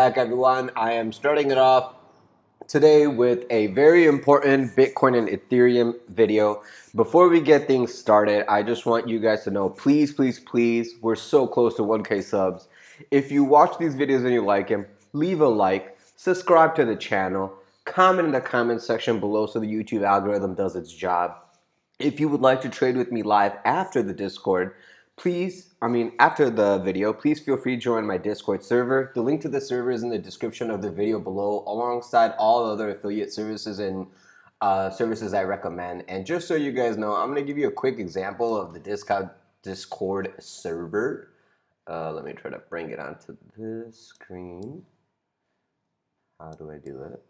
Back everyone, I am starting it off today with a very important Bitcoin and Ethereum video. Before we get things started, I just want you guys to know, please, we're so close to 1K subs. If you watch these videos and you like them, leave a like, subscribe to the channel, comment in the comment section below so the YouTube algorithm does its job. If you would like to trade with me live after the Discord, after the video, please feel free to join my Discord server. The link to the server is in the description of the video below, alongside all other affiliate services and services I recommend. And just so you guys know, I'm going to give you a quick example of the Discord server. Let me try to bring it onto this screen. How do I do it?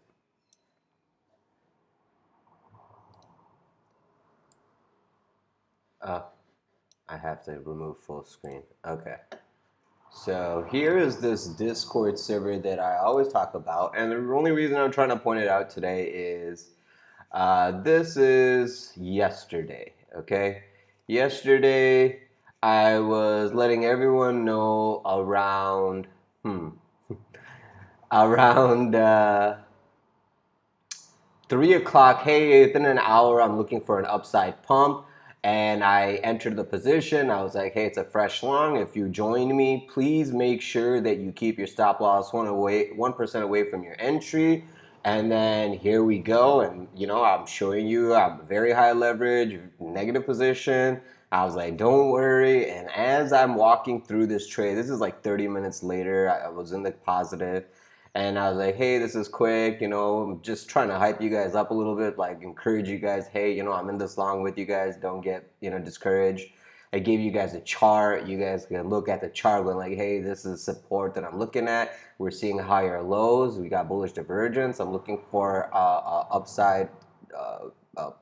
I have to remove full screen. Okay. So here is this Discord server that I always talk about, and the only reason I'm trying to point it out today is this is yesterday, okay? Yesterday, I was letting everyone know around, around 3 o'clock, hey, within an hour, I'm looking for an upside pump. And I entered the position. I was like, hey, it's a fresh long. If you join me, please make sure that you keep your stop loss 1% away from your entry. And then here we go. And, I'm showing you I'm very high leverage, negative position. I was like, don't worry. And as I'm walking through this trade, this is like 30 minutes later, I was in the positive. And I was like, hey, this is quick, I'm just trying to hype you guys up a little bit, like encourage you guys, hey, I'm in this long with you guys, don't get, discouraged. I gave you guys a chart. You guys can look at the chart going like, hey, this is support that I'm looking at. We're seeing higher lows. We got bullish divergence. I'm looking for upside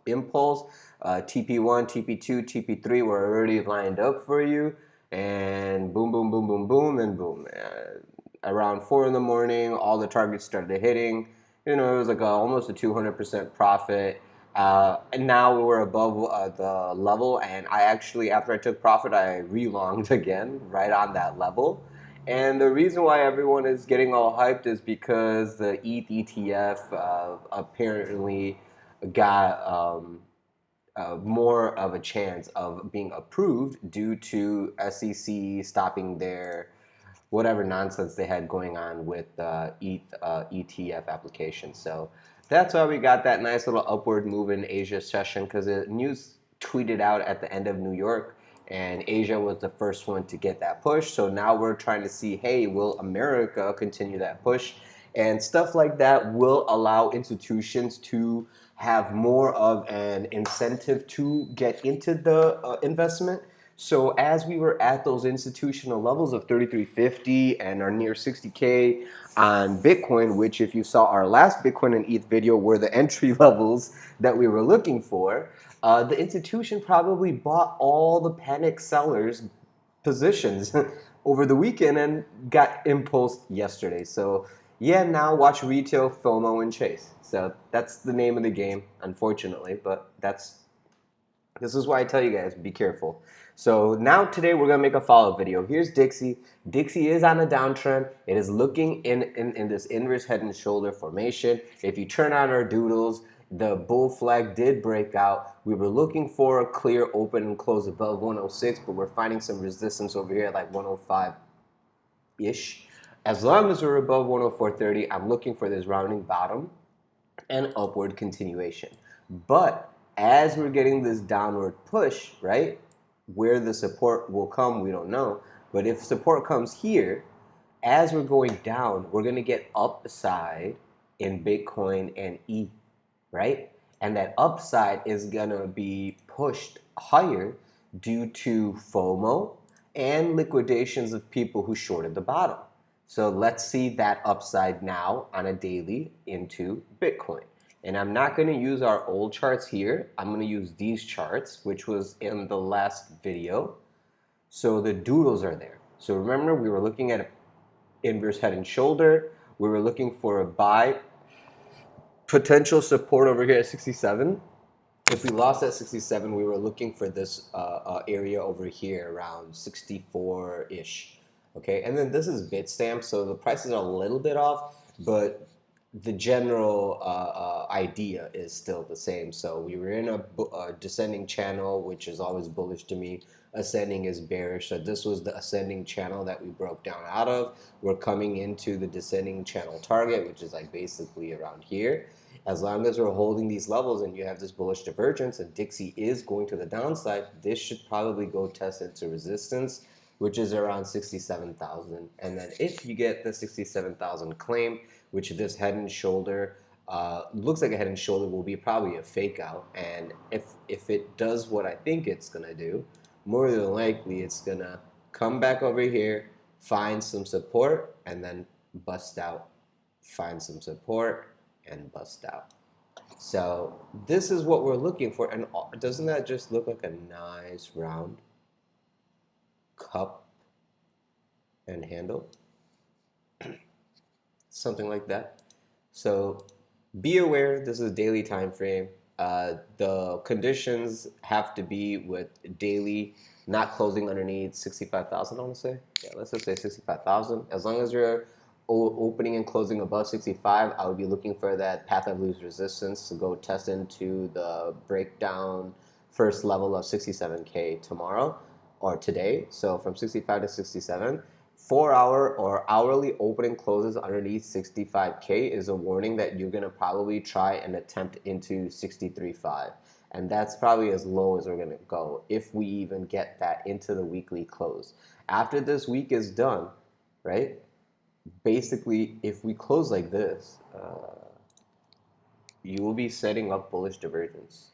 impulse. TP1, TP2, TP3 were already lined up for you. And boom, boom, boom, boom, boom, and boom. Around 4 in the morning, all the targets started hitting. It was like almost a 200% profit. And now we're above the level, and I actually, after I took profit, I re-longed again right on that level. And the reason why everyone is getting all hyped is because the ETH ETF apparently got more of a chance of being approved due to SEC stopping their whatever nonsense they had going on with ETH ETF application. So that's why we got that nice little upward move in Asia session, because the news tweeted out at the end of New York, and Asia was the first one to get that push. So now we're trying to see, hey, will America continue that push? And stuff like that will allow institutions to have more of an incentive to get into the investment. So as we were at those institutional levels of 3350 and are near 60K on Bitcoin, which if you saw our last Bitcoin and ETH video were the entry levels that we were looking for, the institution probably bought all the panic sellers positions over the weekend and got impulsed yesterday. So yeah, now watch retail, FOMO, and chase. So that's the name of the game, unfortunately, but this is why I tell you guys, be careful. So now today we're gonna make a follow-up video. Here's Dixie. Dixie is on a downtrend. It is looking in this inverse head and shoulder formation. If you turn on our doodles, the bull flag did break out. We were looking for a clear open and close above 106, but we're finding some resistance over here at like 105-ish. As long as we're above 104.30, I'm looking for this rounding bottom and upward continuation. But as we're getting this downward push, right, where the support will come, we don't know. But if support comes here, as we're going down, we're going to get upside in Bitcoin and ETH, right? And that upside is going to be pushed higher due to FOMO and liquidations of people who shorted the bottom. So let's see that upside now on a daily into Bitcoin. And I'm not going to use our old charts here. I'm going to use these charts, which was in the last video. So the doodles are there. So remember, we were looking at inverse head and shoulder. We were looking for a buy. Potential support over here at 67. If we lost at 67, we were looking for this area over here around 64-ish. Okay, and then this is Bitstamp, so the prices are a little bit off, but the general idea is still the same. So we were in a descending channel, which is always bullish to me. Ascending is bearish. So this was the ascending channel that we broke down out of. We're coming into the descending channel target, which is like basically around here. As long as we're holding these levels and you have this bullish divergence and Dixie is going to the downside, this should probably go test into resistance, which is around 67,000. And then if you get the 67,000 claim, which this head and shoulder looks like a head and shoulder, will be probably a fake out. And if it does what I think it's gonna do, more than likely it's gonna come back over here, find some support, and then bust out. Find some support and bust out. So this is what we're looking for. And doesn't that just look like a nice round cup and handle? Something like that. So be aware, this is a daily time frame. The conditions have to be with daily, not closing underneath 65,000, I want to say. Yeah, let's just say 65,000. As long as you're opening and closing above 65, I would be looking for that path of least resistance to go test into the breakdown first level of 67K tomorrow or today. So from 65 to 67. 4-hour or hourly opening closes underneath 65K is a warning that you're going to probably try and attempt into 63.5. And that's probably as low as we're going to go if we even get that into the weekly close. After this week is done, right? Basically, if we close like this, you will be setting up bullish divergence.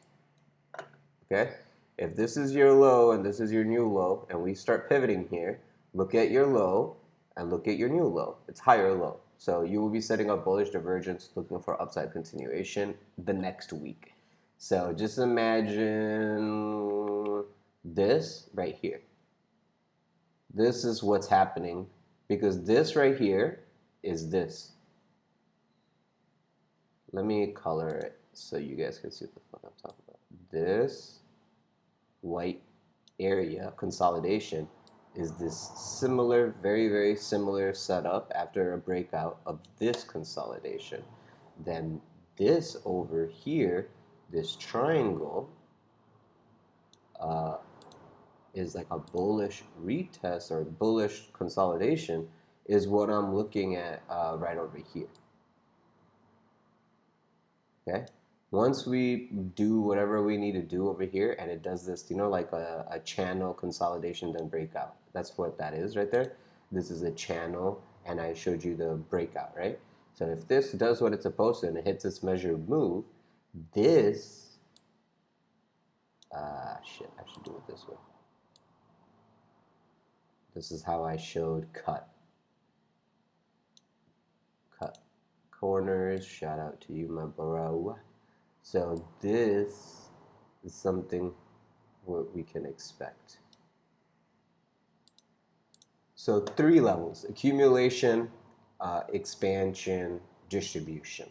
Okay? If this is your low and this is your new low, and we start pivoting here, look at your low and look at your new low. It's higher low. So you will be setting up bullish divergence, looking for upside continuation the next week. So just imagine this right here. This is what's happening because this right here is this. Let me color it so you guys can see what the fuck I'm talking about. This white area consolidation is this similar, very, very similar setup after a breakout of this consolidation. Then this over here, this triangle, is like a bullish retest or bullish consolidation is what I'm looking at right over here. Okay? Once we do whatever we need to do over here and it does this, you know, like a channel consolidation then breakout. That's what that is right there. This is a channel and I showed you the breakout, right? So if this does what it's supposed to and it hits its measured move, this, shit, I should do it this way. This is how I showed cut. Cut corners, shout out to you, my bro. So this is something what we can expect. So 3 levels: accumulation, expansion, distribution.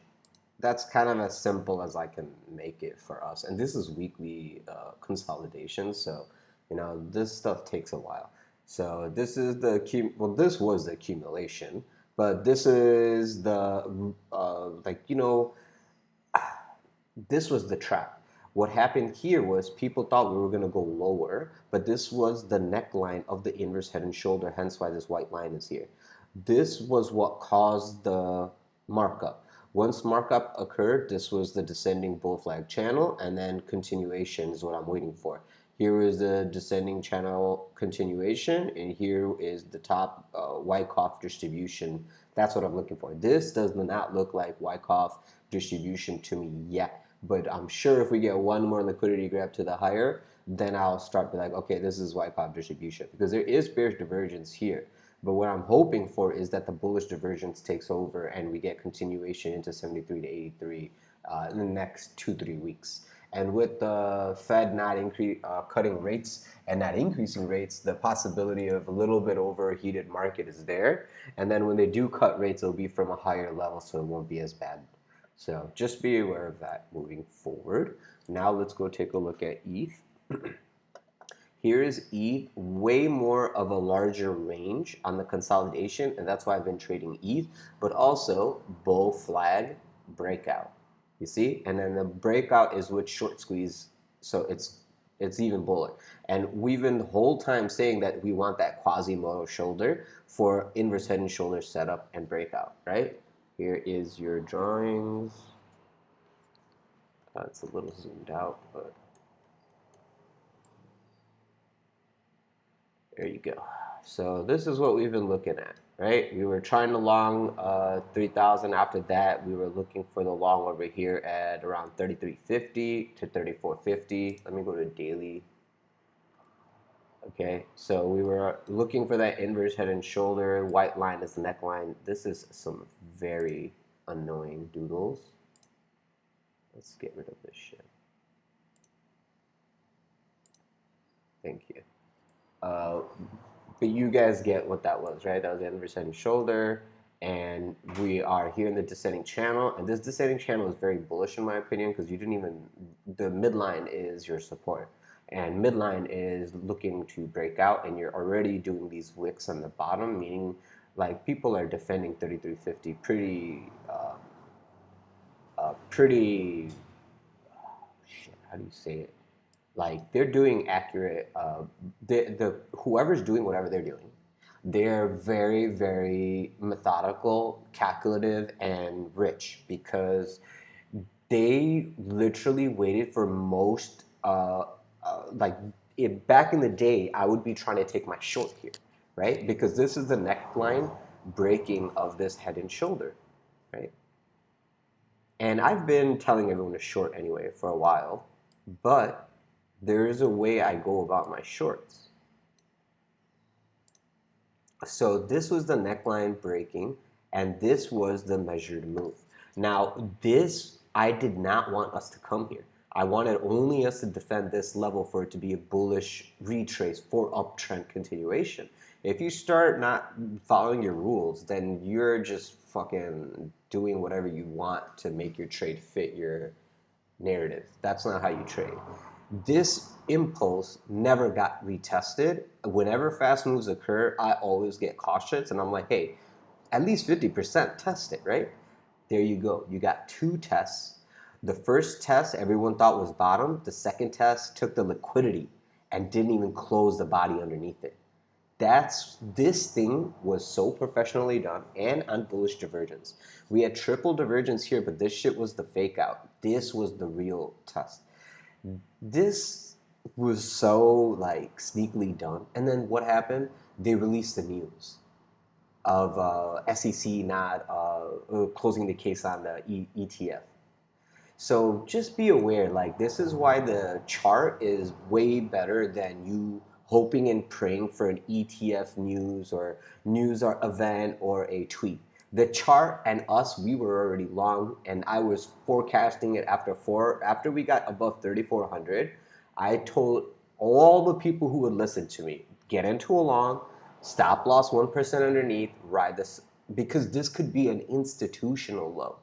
That's kind of as simple as I can make it for us. And this is weekly consolidation, so you know this stuff takes a while. So this is the this was the accumulation, but this is the like, you know, this was the trap. What happened here was people thought we were going to go lower, but this was the neckline of the inverse head and shoulder, hence why this white line is here. This was what caused the markup. Once markup occurred, this was the descending bull flag channel, and then continuation is what I'm waiting for. Here is the descending channel continuation, and here is the top Wyckoff distribution. That's what I'm looking for. This does not look like Wyckoff distribution to me yet. But I'm sure if we get one more liquidity grab to the higher, then I'll start be like, okay, this is Wyckoff distribution. Because there is bearish divergence here. But what I'm hoping for is that the bullish divergence takes over and we get continuation into 73 to 83 in the next 2-3 weeks. And with the Fed not cutting rates and not increasing rates, the possibility of a little bit overheated market is there. And then when they do cut rates, it'll be from a higher level, so it won't be as bad. So just be aware of that moving forward. Now let's go take a look at ETH. Here is ETH, way more of a larger range on the consolidation, and that's why I've been trading ETH, but also bull flag breakout. You see? And then the breakout is with short squeeze, so it's even bullish. And we've been the whole time saying that we want that Quasimodo shoulder for inverse head and shoulder setup and breakout, right? Here is your drawings. It's a little zoomed out, but there you go. So this is what we've been looking at, right? We were trying to long 3,000. After that, we were looking for the long over here at around 33.50 to 34.50. Let me go to daily. Okay, so we were looking for that inverse head and shoulder. White line is the neckline. This is some very annoying doodles. Let's get rid of this shit. Thank you. But you guys get what that was, right? That was the inverse head and shoulder. And we are here in the descending channel. And this descending channel is very bullish in my opinion because you didn't even, the midline is your support. And midline is looking to break out, and you're already doing these wicks on the bottom, meaning like people are defending 33.50 pretty, shit, how do you say it? Like they're doing accurate, whoever's doing whatever they're doing, they're very, very methodical, calculative, and rich because they literally waited for most, back in the day, I would be trying to take my short here, right? Because this is the neckline breaking of this head and shoulder, right? And I've been telling everyone to short anyway for a while, but there is a way I go about my shorts. So this was the neckline breaking, and this was the measured move. Now this, I did not want us to come here. I wanted only us to defend this level for it to be a bullish retrace for uptrend continuation. If you start not following your rules, then you're just fucking doing whatever you want to make your trade fit your narrative. That's not how you trade. This impulse never got retested. Whenever fast moves occur, I always get cautious, and I'm like, hey, at least 50% test it, right? There you go. You got two tests. The first test everyone thought was bottom. The second test took the liquidity and didn't even close the body underneath it. This thing was so professionally done and on bullish divergence. We had triple divergence here, but this shit was the fake out. This was the real test. This was so like sneakily done. And then what happened? They released the news of SEC not closing the case on the ETF. So just be aware, like this is why the chart is way better than you hoping and praying for an ETF news or event or a tweet. The chart and us, we were already long, and I was forecasting it after we got above 3,400. I told all the people who would listen to me, get into a long, stop loss 1% underneath, ride this, because this could be an institutional low.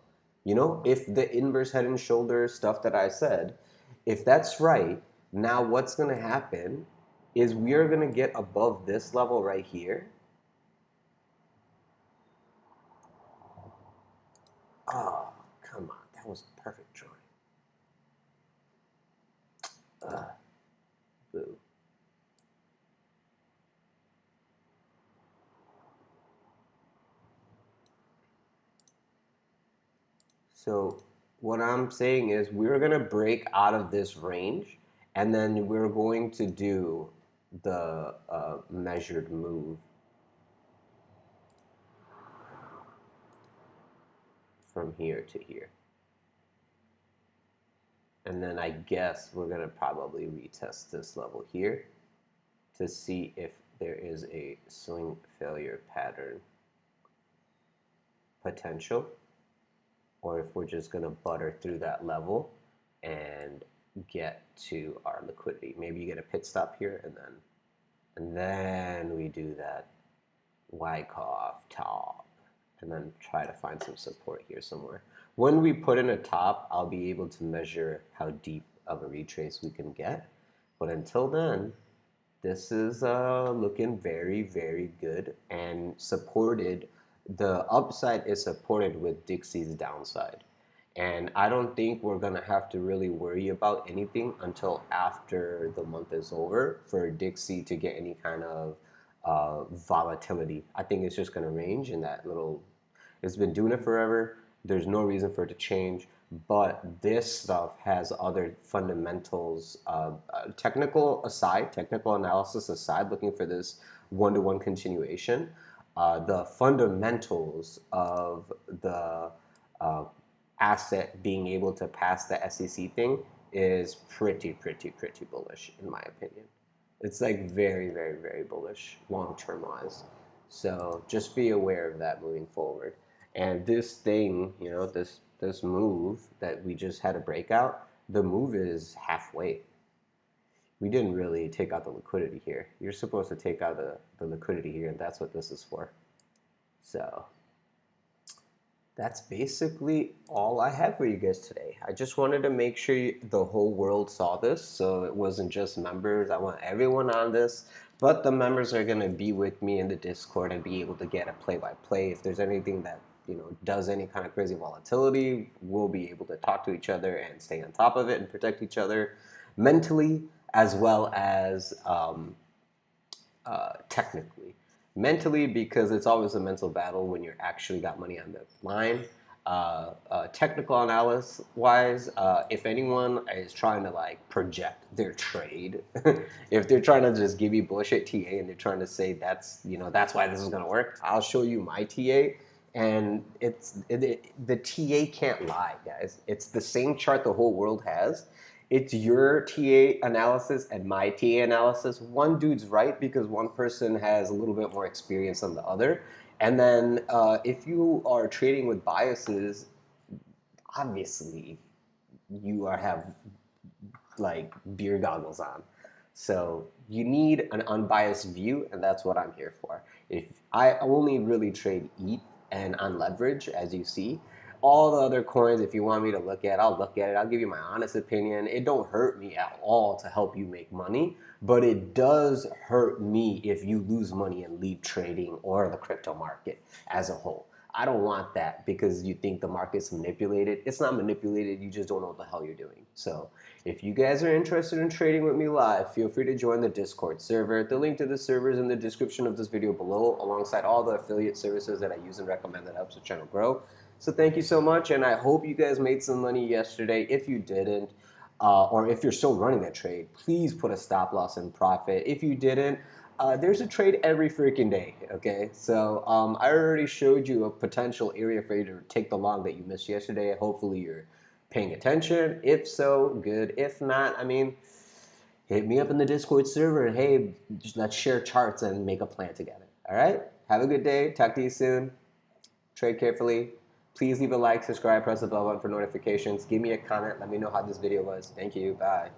You know, if the inverse head and shoulder stuff that I said, if that's right, now what's going to happen is we are going to get above this level right here. Oh, come on. That was a perfect drawing. Boo. So what I'm saying is we're going to break out of this range, and then we're going to do the measured move from here to here. And then I guess we're going to probably retest this level here to see if there is a swing failure pattern potential, or if we're just going to butter through that level and get to our liquidity. Maybe you get a pit stop here, and then we do that Wyckoff top, and then try to find some support here somewhere. When we put in a top, I'll be able to measure how deep of a retrace we can get. But until then, This is looking very, very good and supported. The upside is supported with Dixie's downside. And I don't think we're going to have to really worry about anything until after the month is over for Dixie to get any kind of volatility. I think it's just going to range in that little, it's been doing it forever. There's no reason for it to change. But this stuff has other fundamentals, technical analysis aside, looking for this one-to-one continuation. The fundamentals of the uh, asset being able to pass the SEC thing is pretty bullish, in my opinion. It's like very, very, very bullish long-term wise. So just be aware of that moving forward. And this thing, this move that we just had a breakout, the move is halfway. We didn't really take out the liquidity here. You're supposed to take out the liquidity here, and that's what this is for. So that's basically all I have for you guys today. I just wanted to make sure the whole world saw this, so it wasn't just members. I want everyone on this, but the members are going to be with me in the Discord and be able to get a play-by-play. If there's anything that does any kind of crazy volatility, we'll be able to talk to each other and stay on top of it and protect each other mentally as well as technically. Mentally, because it's always a mental battle when you're actually got money on the line. Technical analysis wise, if anyone is trying to like project their trade, if they're trying to just give you bullshit TA and they're trying to say that's why this is gonna work, I'll show you my TA, and the TA can't lie, guys. It's the same chart the whole world has. It's your TA analysis and my TA analysis. One dude's right because one person has a little bit more experience than the other. And then if you are trading with biases, obviously you have like beer goggles on. So you need an unbiased view, and that's what I'm here for. If I only really trade ETH and on leverage, as you see. All the other coins, if you want me to look at, I'll look at it. I'll give you my honest opinion. It don't hurt me at all to help you make money, but it does hurt me if you lose money and leave trading or the crypto market as a whole. I don't want that because you think the market's manipulated. It's not manipulated. You just don't know what the hell you're doing. So if you guys are interested in trading with me live, feel free to join the Discord server. The link to the server is in the description of this video below, alongside all the affiliate services that I use and recommend that helps the channel grow. So thank you so much, and I hope you guys made some money yesterday. If you didn't, or if you're still running that trade, please put a stop loss in profit. If you didn't, there's a trade every freaking day, okay? So I already showed you a potential area for you to take the long that you missed yesterday. Hopefully you're paying attention. If so, good. If not, I mean, hit me up in the Discord server and hey, let's share charts and make a plan together. All right? Have a good day. Talk to you soon. Trade carefully. Please leave a like, subscribe, press the bell button for notifications. Give me a comment. Let me know how this video was. Thank you. Bye.